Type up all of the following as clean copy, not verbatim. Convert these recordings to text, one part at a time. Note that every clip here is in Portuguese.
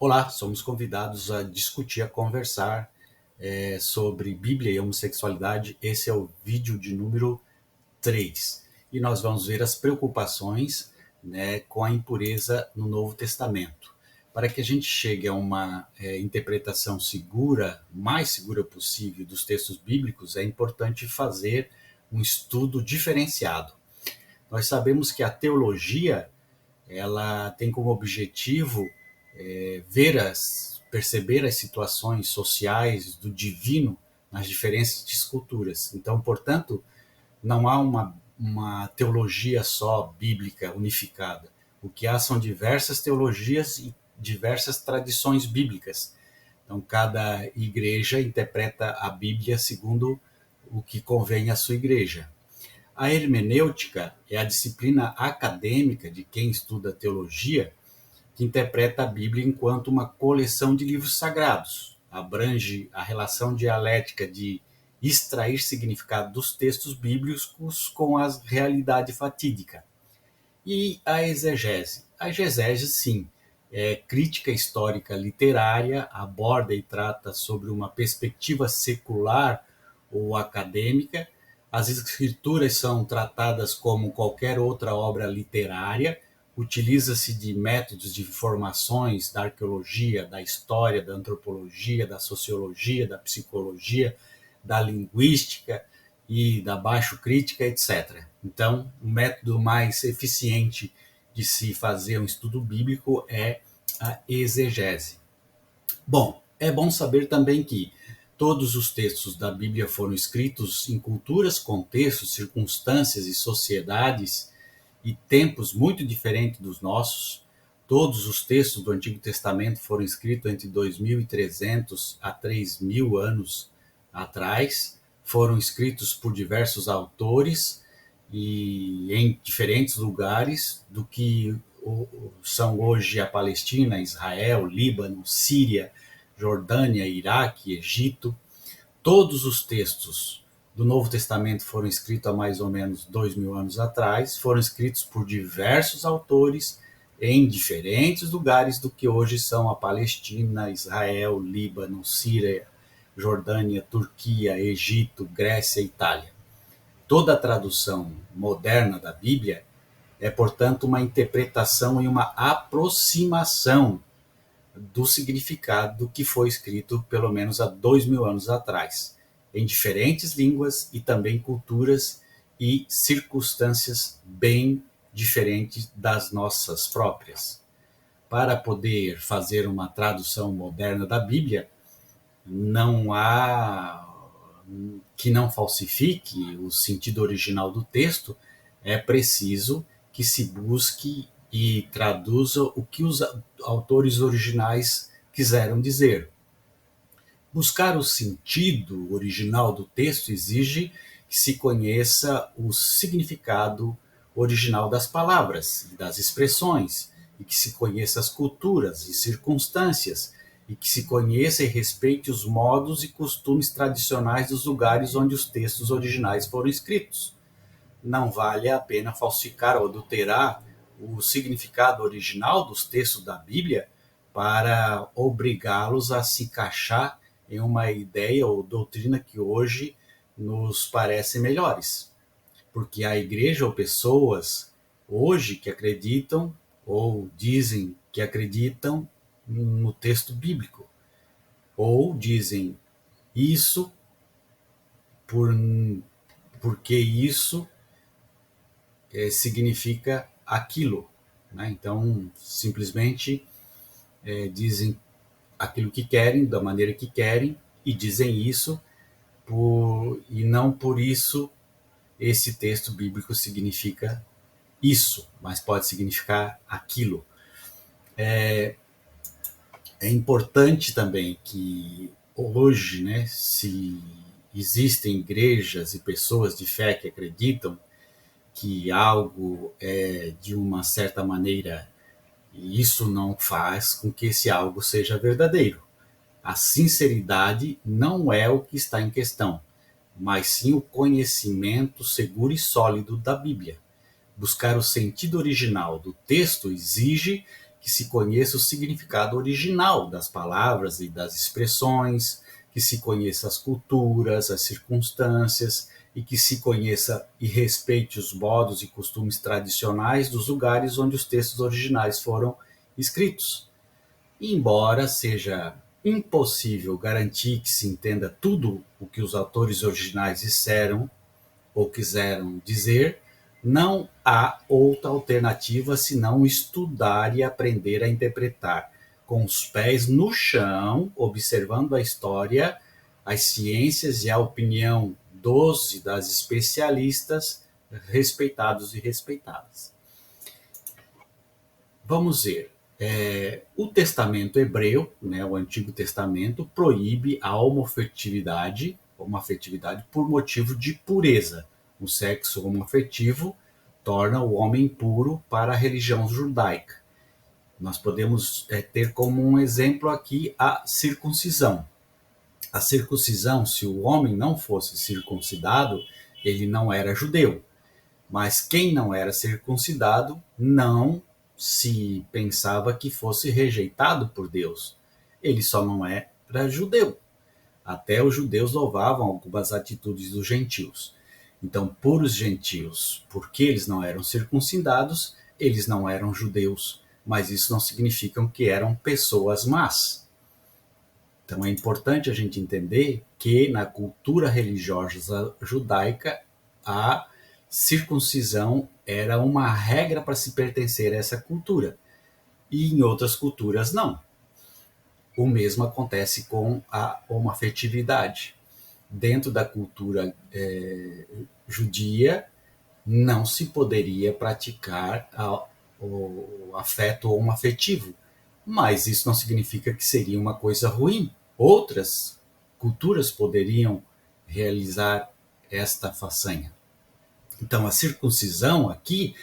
Olá, somos convidados a discutir, a conversar sobre Bíblia e homossexualidade. Esse é o vídeo de número 3. E nós vamos ver as preocupações, né, com a impureza no Novo Testamento. Para que a gente chegue a uma interpretação segura, mais segura possível dos textos bíblicos, é importante fazer um estudo diferenciado. Nós sabemos que a teologia ela tem como objetivo perceber as situações sociais do divino nas diferentes culturas. Então, portanto, não há uma teologia só bíblica unificada. O que há são diversas teologias e diversas tradições bíblicas. Então, cada igreja interpreta a Bíblia segundo o que convém à sua igreja. A hermenêutica é a disciplina acadêmica de quem estuda teologia que interpreta a Bíblia enquanto uma coleção de livros sagrados. Abrange a relação dialética de extrair significado dos textos bíblicos com a realidade fatídica. E a exegese. A exegese, sim, é crítica histórica literária, aborda e trata sobre uma perspectiva secular ou acadêmica. As escrituras são tratadas como qualquer outra obra literária, utiliza-se de métodos de informações da arqueologia, da história, da antropologia, da sociologia, da psicologia, da linguística e da baixo-crítica, etc. Então, o método mais eficiente de se fazer um estudo bíblico é a exegese. Bom, é bom saber também que todos os textos da Bíblia foram escritos em culturas, contextos, circunstâncias e sociedades e tempos muito diferentes dos nossos. Todos os textos do Antigo Testamento foram escritos entre 2.300 a 3.000 anos atrás, foram escritos por diversos autores e em diferentes lugares do que são hoje a Palestina, Israel, Líbano, Síria, Jordânia, Iraque, Egito. Todos os textos do Novo Testamento foram escritos há mais ou menos 2.000 anos atrás, foram escritos por diversos autores em diferentes lugares do que hoje são a Palestina, Israel, Líbano, Síria, Jordânia, Turquia, Egito, Grécia e Itália. Toda a tradução moderna da Bíblia é, portanto, uma interpretação e uma aproximação do significado que foi escrito pelo menos há 2.000 anos atrás, em diferentes línguas e também culturas e circunstâncias bem diferentes das nossas próprias. Para poder fazer uma tradução moderna da Bíblia, não há que não falsifique o sentido original do texto, é preciso que se busque e traduza o que os autores originais quiseram dizer. Buscar o sentido original do texto exige que se conheça o significado original das palavras e das expressões, e que se conheça as culturas e circunstâncias, e que se conheça e respeite os modos e costumes tradicionais dos lugares onde os textos originais foram escritos. Não vale a pena falsificar ou adulterar o significado original dos textos da Bíblia para obrigá-los a se encaixar em uma ideia ou doutrina que hoje nos parece melhores. Porque a igreja ou pessoas hoje que acreditam ou dizem que acreditam no texto bíblico, ou dizem isso porque isso significa aquilo, né? Então, simplesmente dizem aquilo que querem, da maneira que querem, e dizem isso e não por isso esse texto bíblico significa isso, mas pode significar aquilo. É importante também que hoje, né, se existem igrejas e pessoas de fé que acreditam que algo é de uma certa maneira, e isso não faz com que esse algo seja verdadeiro. A sinceridade não é o que está em questão, mas sim o conhecimento seguro e sólido da Bíblia. Buscar o sentido original do texto exige que se conheça o significado original das palavras e das expressões, que se conheça as culturas, as circunstâncias, e que se conheça e respeite os modos e costumes tradicionais dos lugares onde os textos originais foram escritos. Embora seja impossível garantir que se entenda tudo o que os autores originais disseram ou quiseram dizer, não há outra alternativa senão estudar e aprender a interpretar, com os pés no chão, observando a história, as ciências e a opinião dos e das especialistas respeitados e respeitadas. Vamos ver. O Testamento hebreu, né, o Antigo Testamento, proíbe a homoafetividade por motivo de pureza. O sexo homoafetivo torna o homem impuro para a religião judaica. Nós podemos ter como um exemplo aqui a circuncisão. A circuncisão, se o homem não fosse circuncidado, ele não era judeu. Mas quem não era circuncidado não se pensava que fosse rejeitado por Deus. Ele só não era judeu. Até os judeus louvavam algumas atitudes dos gentios. Então, por os gentios, porque eles não eram circuncidados, eles não eram judeus, mas isso não significa que eram pessoas más. Então, é importante a gente entender que na cultura religiosa judaica, a circuncisão era uma regra para se pertencer a essa cultura. E em outras culturas, não. O mesmo acontece com a homoafetividade. Dentro da cultura judia, não se poderia praticar o afeto homoafetivo. Mas isso não significa que seria uma coisa ruim. Outras culturas poderiam realizar esta façanha. Então, a circuncisão aqui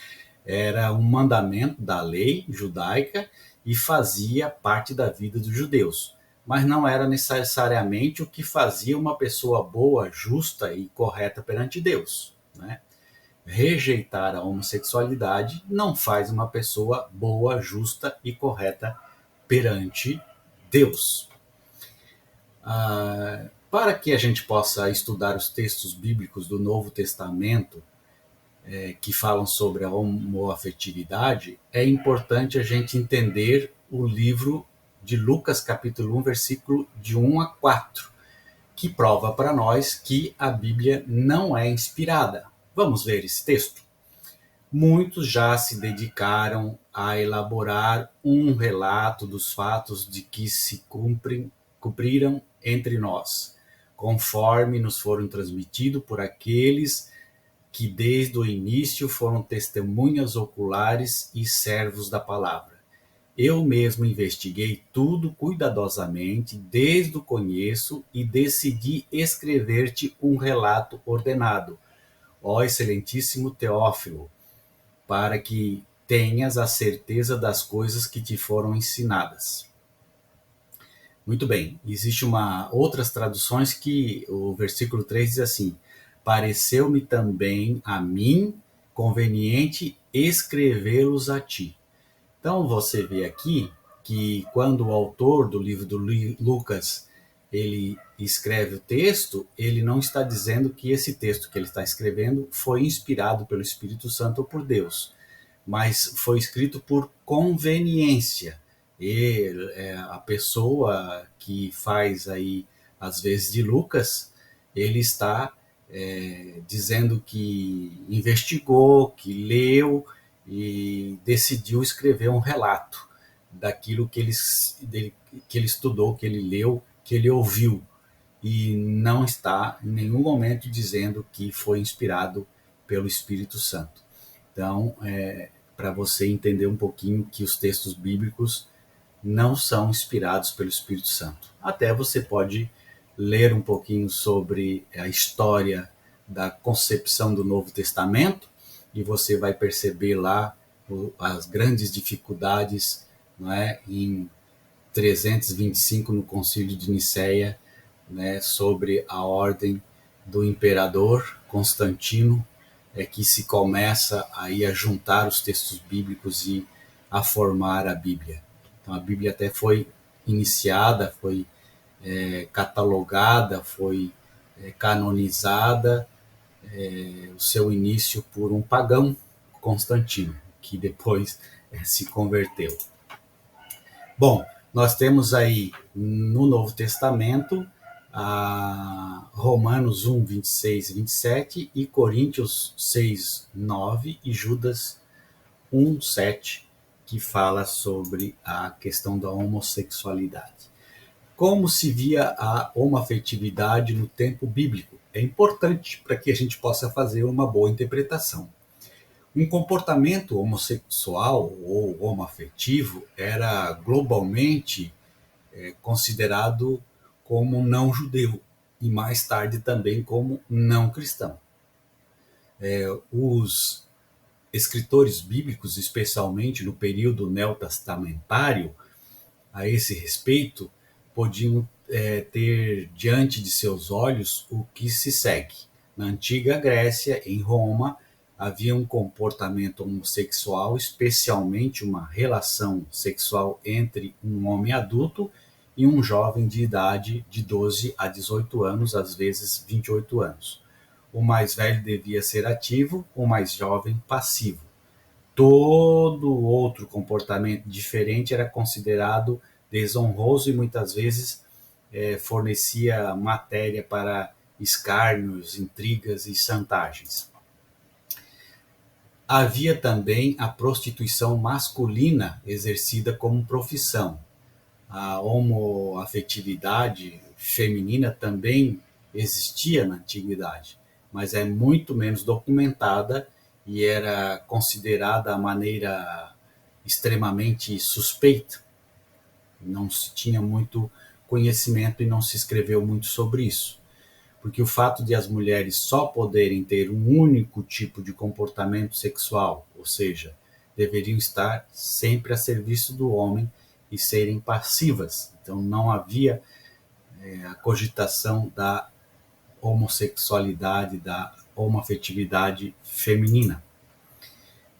era um mandamento da lei judaica e fazia parte da vida dos judeus, mas não era necessariamente o que fazia uma pessoa boa, justa e correta perante Deus, né? Rejeitar a homossexualidade não faz uma pessoa boa, justa e correta perante Deus. Para que a gente possa estudar os textos bíblicos do Novo Testamento, que falam sobre a homoafetividade, é importante a gente entender o livro de Lucas, capítulo 1, versículo de 1 a 4, que prova para nós que a Bíblia não é inspirada. Vamos ver esse texto? Muitos já se dedicaram a elaborar um relato dos fatos de que se cumpriram entre nós, conforme nos foram transmitidos por aqueles que desde o início foram testemunhas oculares e servos da palavra. Eu mesmo investiguei tudo cuidadosamente desde o começo e decidi escrever-te um relato ordenado, ó excelentíssimo Teófilo, para que tenhas a certeza das coisas que te foram ensinadas. Muito bem, existe outras traduções que o versículo 3 diz assim: pareceu-me também a mim conveniente escrevê-los a ti. Então você vê aqui que quando o autor do livro do Lucas ele escreve o texto, ele não está dizendo que esse texto que ele está escrevendo foi inspirado pelo Espírito Santo ou por Deus, mas foi escrito por conveniência. E a pessoa que faz aí, às vezes, de Lucas, ele está dizendo que investigou, que leu e decidiu escrever um relato daquilo que ele estudou, que ele leu, que ele ouviu, e não está em nenhum momento dizendo que foi inspirado pelo Espírito Santo. Então, para você entender um pouquinho que os textos bíblicos não são inspirados pelo Espírito Santo. Até você pode ler um pouquinho sobre a história da concepção do Novo Testamento e você vai perceber lá as grandes dificuldades, não é, em 325 no Concílio de Nicéia, né, sobre a ordem do imperador Constantino, que se começa aí a juntar os textos bíblicos e a formar a Bíblia. Então, a Bíblia até foi iniciada, foi catalogada, foi canonizada, o seu início por um pagão, Constantino, que depois se converteu. Bom, nós temos aí no Novo Testamento Romanos 1, 26 e 27 e Coríntios 6, 9 e Judas 1, 7, que fala sobre a questão da homossexualidade. Como se via a homoafetividade no tempo bíblico? É importante para que a gente possa fazer uma boa interpretação. Um comportamento homossexual ou homoafetivo era globalmente considerado como não judeu e mais tarde também como não cristão. Os escritores bíblicos, especialmente no período neotestamentário, a esse respeito, podiam ter diante de seus olhos o que se segue. Na antiga Grécia, em Roma, havia um comportamento homossexual, especialmente uma relação sexual entre um homem adulto e um jovem de idade de 12 a 18 anos, às vezes 28 anos. O mais velho devia ser ativo, o mais jovem passivo. Todo outro comportamento diferente era considerado desonroso e muitas vezes fornecia matéria para escárnios, intrigas e chantagens. Havia também a prostituição masculina exercida como profissão. A homoafetividade feminina também existia na antiguidade, mas é muito menos documentada e era considerada a maneira extremamente suspeita. Não se tinha muito conhecimento e não se escreveu muito sobre isso. Porque o fato de as mulheres só poderem ter um único tipo de comportamento sexual, ou seja, deveriam estar sempre a serviço do homem e serem passivas. Então não havia a cogitação da homossexualidade, da homoafetividade feminina.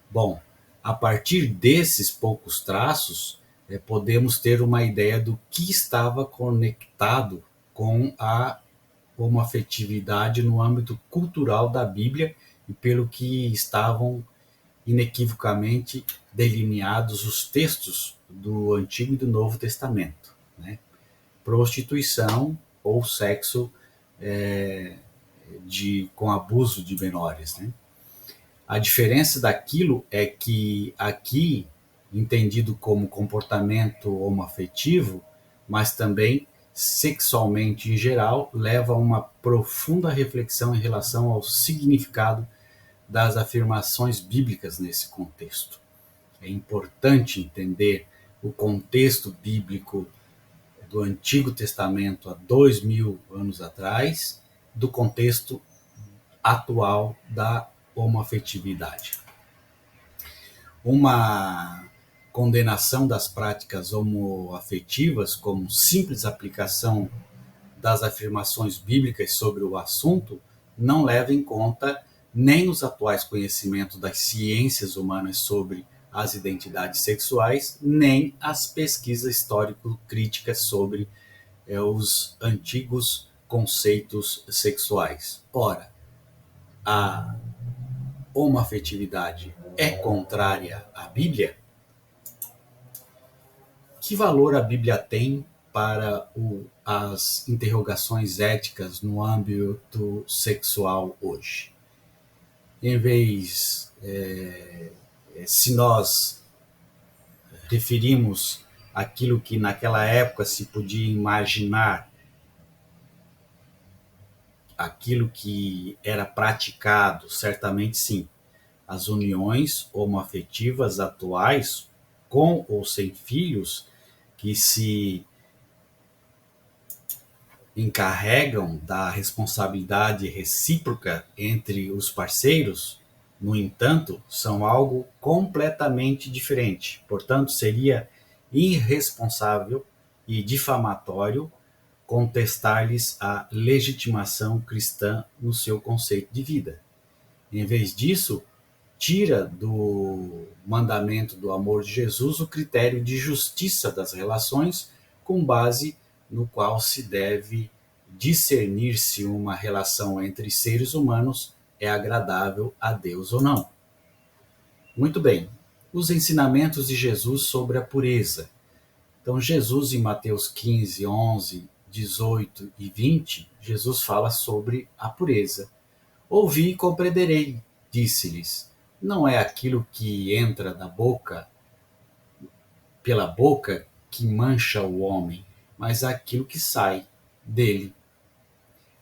Bom, a partir desses poucos traços, podemos ter uma ideia do que estava conectado com a homoafetividade no âmbito cultural da Bíblia e pelo que estavam inequivocamente delineados os textos do Antigo e do Novo Testamento, né? Prostituição ou sexo com abuso de menores, né? A diferença daquilo é que aqui, entendido como comportamento homoafetivo, mas também sexualmente em geral, leva a uma profunda reflexão em relação ao significado das afirmações bíblicas nesse contexto. É importante entender o contexto bíblico do Antigo Testamento há 2000 anos atrás, do contexto atual da homoafetividade. Uma condenação das práticas homoafetivas como simples aplicação das afirmações bíblicas sobre o assunto não leva em conta nem os atuais conhecimentos das ciências humanas sobre as identidades sexuais, nem as pesquisas histórico-críticas sobre os antigos conceitos sexuais. Ora, a homoafetividade é contrária à Bíblia? Que valor a Bíblia tem para as interrogações éticas no âmbito sexual hoje? Em vez, se nós referimos aquilo que naquela época se podia imaginar, aquilo que era praticado, certamente sim. As uniões homoafetivas atuais, com ou sem filhos, que se encarregam da responsabilidade recíproca entre os parceiros, no entanto, são algo completamente diferente. Portanto, seria irresponsável e difamatório contestar-lhes a legitimação cristã no seu conceito de vida. Em vez disso, tira do mandamento do amor de Jesus o critério de justiça das relações, com base no qual se deve discernir se uma relação entre seres humanos é agradável a Deus ou não. Muito bem, os ensinamentos de Jesus sobre a pureza. Então, Jesus, em Mateus 15, 11, 18 e 20, Jesus fala sobre a pureza. Ouvi e compreenderei, disse-lhes. Não é aquilo que entra da boca, pela boca, que mancha o homem, mas aquilo que sai dele.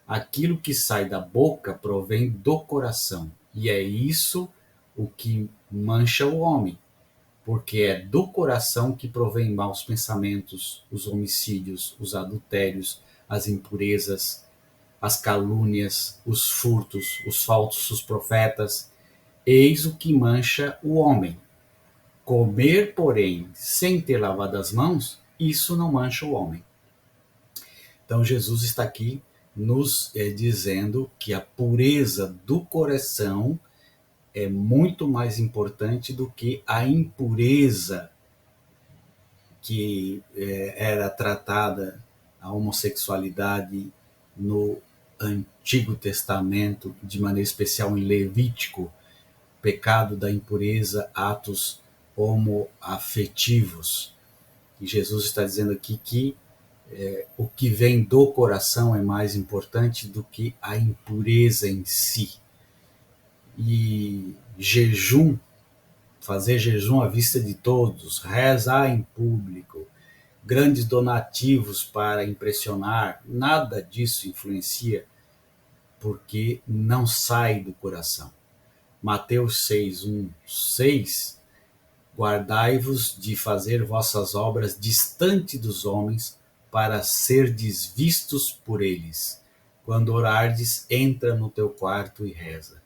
Aquilo que sai da boca provém do coração, e é isso o que mancha o homem, porque é do coração que provém maus pensamentos, os homicídios, os adultérios, as impurezas, as calúnias, os furtos, os falsos profetas. Eis o que mancha o homem. Comer, porém, sem ter lavado as mãos, isso não mancha o homem. Então Jesus está aqui nos dizendo que a pureza do coração é muito mais importante do que a impureza que era tratada, a homossexualidade no Antigo Testamento, de maneira especial em Levítico, pecado da impureza, atos homoafetivos. E Jesus está dizendo aqui que o que vem do coração é mais importante do que a impureza em si. E jejum, fazer jejum à vista de todos, rezar em público, grandes donativos para impressionar, nada disso influencia, porque não sai do coração. Mateus 6, 1, 6, guardai-vos de fazer vossas obras distante dos homens, para serdes vistos por eles. Quando orardes, entra no teu quarto e reza.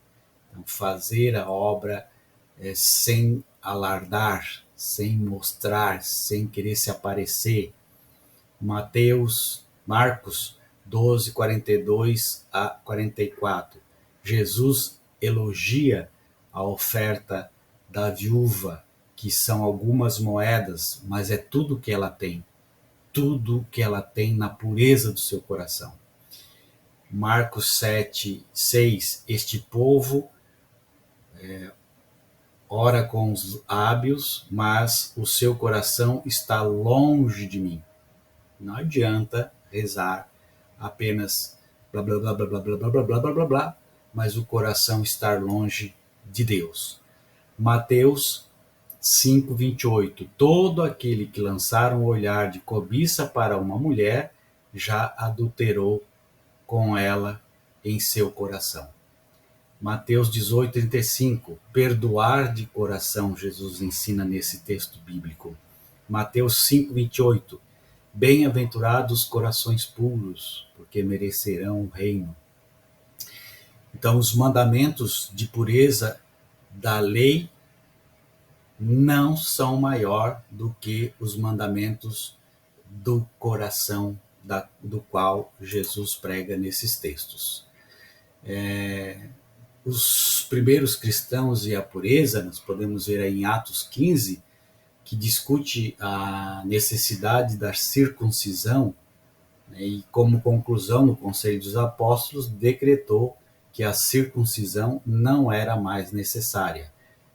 Então, fazer a obra sem alardar, sem mostrar, sem querer se aparecer. Marcos 12, 42 a 44. Jesus elogia a oferta da viúva, que são algumas moedas, mas é tudo que ela tem. Tudo que ela tem na pureza do seu coração. Marcos 7, 6. Este povo ora com os lábios, mas o seu coração está longe de mim. Não adianta rezar apenas blá blá blá blá blá blá blá blá blá blá blá, mas o coração estar longe de Deus. Mateus 5, 28. Todo aquele que lançar um olhar de cobiça para uma mulher já adulterou com ela em seu coração. Mateus 18, 35. Perdoar de coração, Jesus ensina nesse texto bíblico. Mateus 5, 28. Bem-aventurados os corações puros, porque merecerão o reino. Então, os mandamentos de pureza da lei não são maior do que os mandamentos do coração, do qual Jesus prega nesses textos. Os primeiros cristãos e a pureza, nós podemos ver aí em Atos 15, que discute a necessidade da circuncisão, né, e como conclusão, no Conselho dos Apóstolos, decretou que a circuncisão não era mais necessária.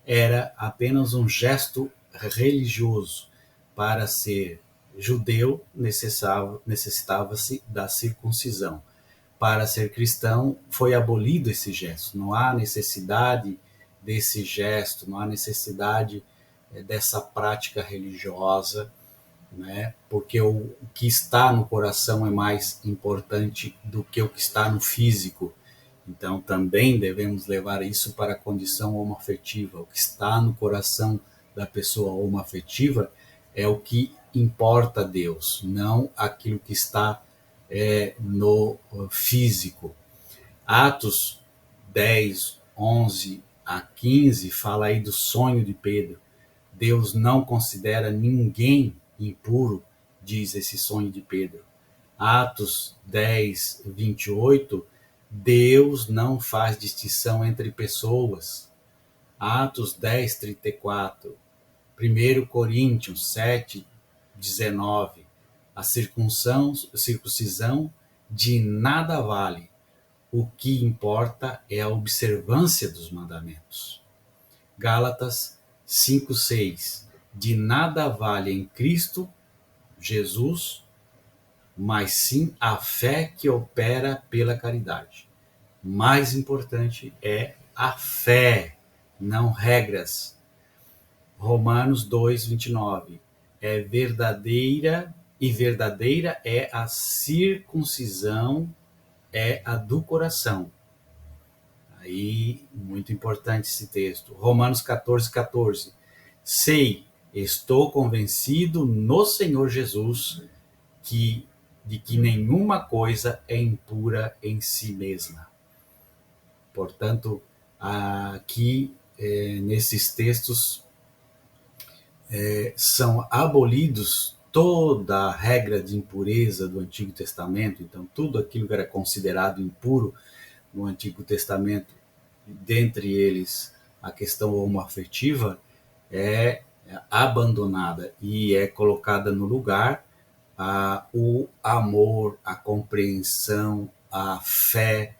Era apenas um gesto religioso. Para ser judeu, necessitava-se da circuncisão. Para ser cristão, foi abolido esse gesto. Não há necessidade desse gesto, não há necessidade dessa prática religiosa, né? Porque o que está no coração é mais importante do que o que está no físico. Então, também devemos levar isso para a condição homoafetiva. O que está no coração da pessoa homoafetiva é o que importa a Deus, não aquilo que está no físico. Atos 10, 11 a 15 fala aí do sonho de Pedro. Deus não considera ninguém impuro, diz esse sonho de Pedro. Atos 10, 28, Deus não faz distinção entre pessoas. Atos 10, 34, 1 Coríntios 7, 19, a circuncisão de nada vale, o que importa é a observância dos mandamentos. Gálatas 5, 6, de nada vale em Cristo Jesus, mas sim a fé que opera pela caridade. Mais importante é a fé, não regras. Romanos 2, 29. É verdadeira, e verdadeira é a circuncisão, é a do coração. Aí, muito importante esse texto. Romanos 14, 14. Sei, estou convencido no Senhor Jesus de que nenhuma coisa é impura em si mesma. Portanto, aqui, nesses textos, são abolidos toda a regra de impureza do Antigo Testamento. Então, tudo aquilo que era considerado impuro no Antigo Testamento, dentre eles a questão homoafetiva, é abandonada e é colocada no lugar o amor, a compreensão, a fé,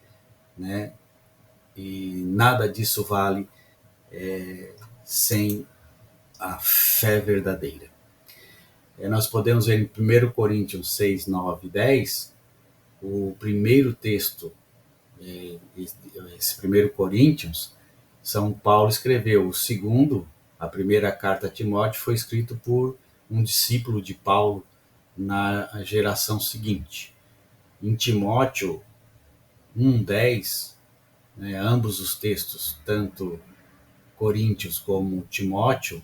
né? E nada disso vale sem a fé verdadeira. Nós podemos ver em 1 Coríntios 6, 9 e 10, o primeiro texto, esse 1 Coríntios, São Paulo escreveu. O segundo, a primeira carta a Timóteo, foi escrito por um discípulo de Paulo na geração seguinte. Em Timóteo 1:10, ambos os textos, tanto Coríntios como Timóteo,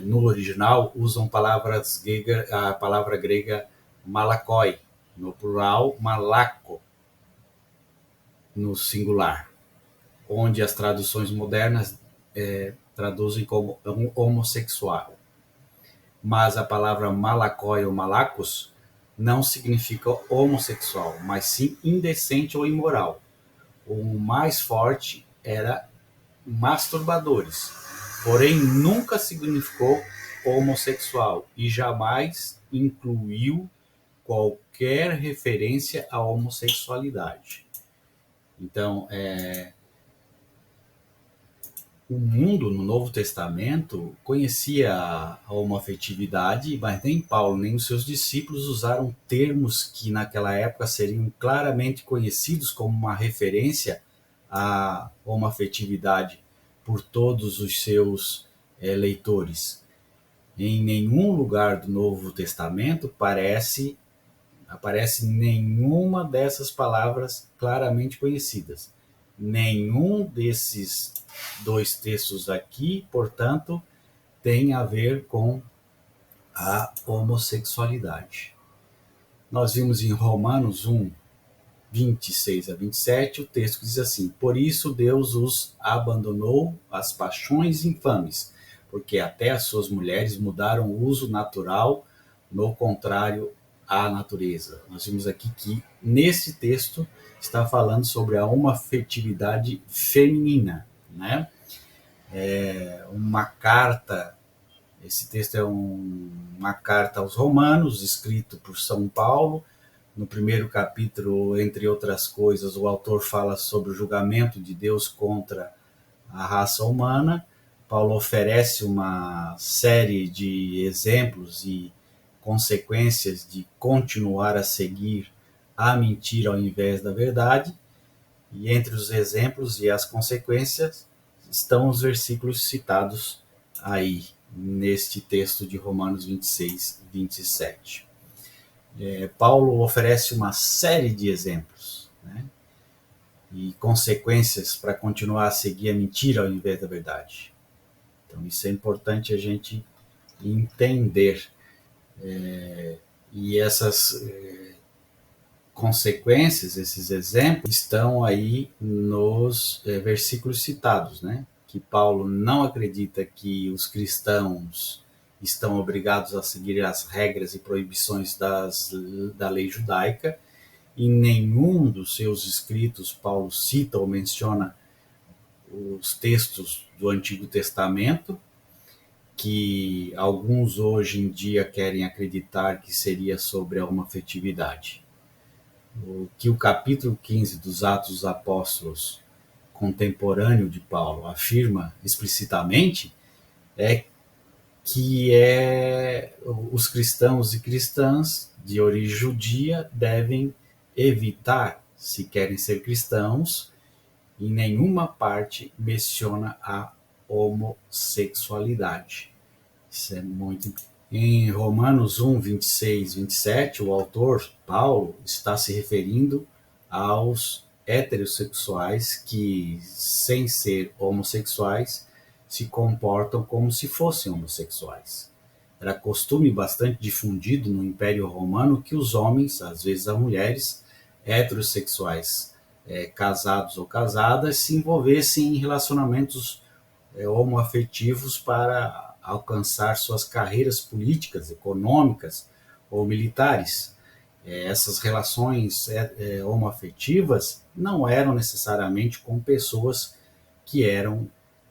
no original usam a palavra grega malakoi, no plural malako, no singular, onde as traduções modernas traduzem como homossexual. Mas a palavra malakoi ou malakos não significa homossexual, mas sim indecente ou imoral. O mais forte era masturbadores, porém nunca significou homossexual e jamais incluiu qualquer referência à homossexualidade. Então, o mundo no Novo Testamento conhecia a homoafetividade, mas nem Paulo nem os seus discípulos usaram termos que naquela época seriam claramente conhecidos como uma referência à homoafetividade por todos os seus leitores. Em nenhum lugar do Novo Testamento aparece nenhuma dessas palavras claramente conhecidas. Nenhum desses dois textos aqui, portanto, tem a ver com a homossexualidade. Nós vimos em Romanos 1, 26 a 27, o texto diz assim: por isso Deus os abandonou às paixões infames, porque até as suas mulheres mudaram o uso natural, no contrário à natureza. Nós vimos aqui que, nesse texto, está falando sobre a homoafetividade feminina, né? Uma carta, esse texto é uma carta aos Romanos, escrito por São Paulo. No primeiro capítulo, entre outras coisas, o autor fala sobre o julgamento de Deus contra a raça humana. Paulo oferece uma série de exemplos e consequências de continuar a seguir a mentira ao invés da verdade. E entre os exemplos e as consequências estão os versículos citados aí, neste texto de Romanos 26, 27. Paulo oferece uma série de exemplos, né, e consequências para continuar a seguir a mentira ao invés da verdade. Então, isso é importante a gente entender. E essas consequências, esses exemplos, estão aí nos versículos citados, né? Que Paulo não acredita que os cristãos estão obrigados a seguir as regras e proibições da lei judaica. Em nenhum dos seus escritos Paulo cita ou menciona os textos do Antigo Testamento, que alguns hoje em dia querem acreditar que seria sobre a homoafetividade. O que o capítulo 15 dos Atos dos Apóstolos, contemporâneo de Paulo, afirma explicitamente é que os cristãos e cristãs de origem judia devem evitar, se querem ser cristãos, em nenhuma parte menciona a homossexualidade. Isso é muito importante. Em Romanos 1, 26, 27, o autor, Paulo, está se referindo aos heterossexuais que, sem ser homossexuais, se comportam como se fossem homossexuais. Era costume bastante difundido no Império Romano que os homens, às vezes as mulheres, heterossexuais, casados ou casadas, se envolvessem em relacionamentos homoafetivos para alcançar suas carreiras políticas, econômicas ou militares. Essas relações homoafetivas não eram necessariamente com pessoas que eram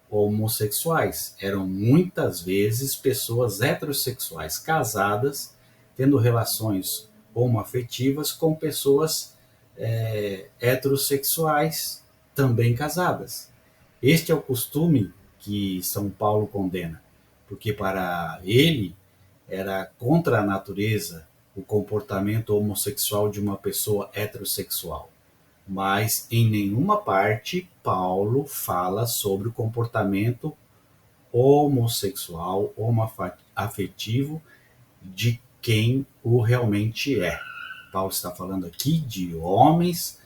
homossexuais, eram muitas vezes pessoas heterossexuais casadas, tendo relações homoafetivas com pessoas heterossexuais também casadas. Este é o costume que São Paulo condena, porque para ele era contra a natureza o comportamento homossexual de uma pessoa heterossexual. Mas em nenhuma parte Paulo fala sobre o comportamento homossexual, homoafetivo de quem o realmente é. Paulo está falando aqui de homens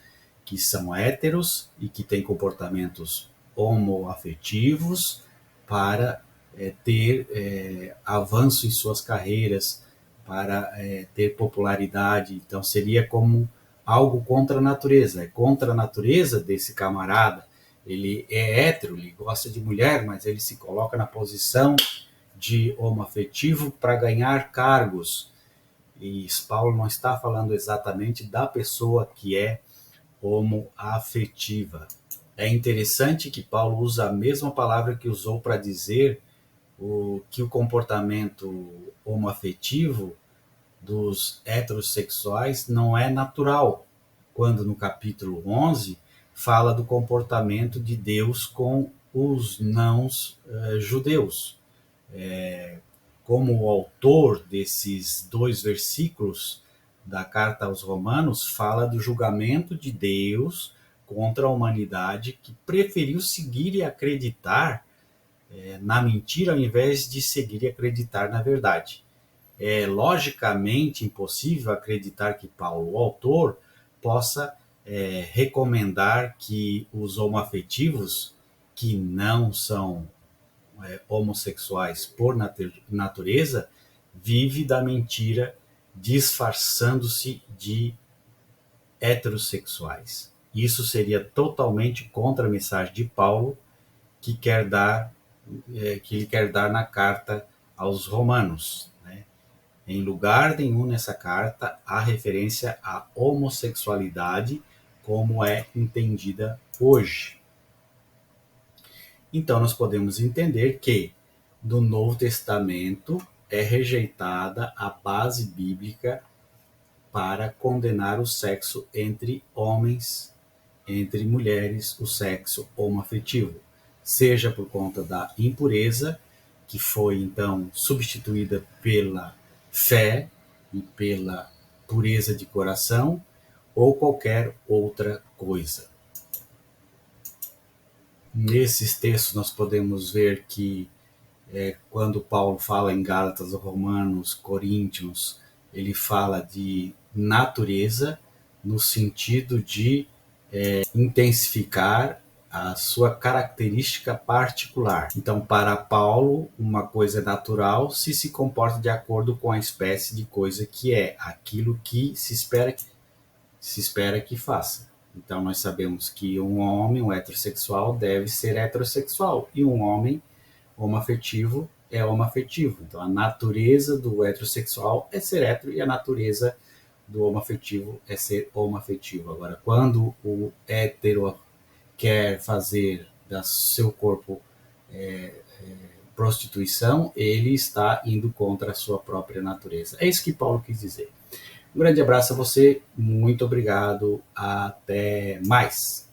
que são héteros e que têm comportamentos homoafetivos para ter avanço em suas carreiras, para ter popularidade. Então seria como algo contra a natureza. É contra a natureza desse camarada. Ele é hétero, ele gosta de mulher, mas ele se coloca na posição de homoafetivo para ganhar cargos. E Paulo não está falando exatamente da pessoa que é homoafetiva. É interessante que Paulo usa a mesma palavra que usou para dizer que o comportamento homoafetivo dos heterossexuais não é natural, quando no capítulo 11 fala do comportamento de Deus com os não-judeus. Como o autor desses 2 versículos da carta aos Romanos fala do julgamento de Deus contra a humanidade que preferiu seguir e acreditar na mentira ao invés de seguir e acreditar na verdade. É logicamente impossível acreditar que Paulo, o autor, possa recomendar que os homoafetivos, que não são homossexuais por natureza, vivem da mentira disfarçando-se de heterossexuais. Isso seria totalmente contra a mensagem de Paulo que ele quer dar na carta aos Romanos. Em lugar nenhum nessa carta há referência à homossexualidade como é entendida hoje. Então nós podemos entender que do Novo Testamento é rejeitada a base bíblica para condenar o sexo entre homens, entre mulheres, o sexo homoafetivo, seja por conta da impureza, que foi então substituída pela fé e pela pureza de coração, ou qualquer outra coisa. Nesses textos nós podemos ver que quando Paulo fala em Gálatas, Romanos, Coríntios, ele fala de natureza no sentido de intensificar a sua característica particular. Então, para Paulo, uma coisa é natural se comporta de acordo com a espécie de coisa que é, aquilo que se espera que faça. Então, nós sabemos que um homem, um heterossexual, deve ser heterossexual, e um homem homoafetivo é homoafetivo. Então, a natureza do heterossexual é ser hétero e a natureza do homoafetivo é ser homoafetivo. Agora, quando o hétero quer fazer do seu corpo prostituição, ele está indo contra a sua própria natureza. É isso que Paulo quis dizer. Um grande abraço a você, muito obrigado, até mais.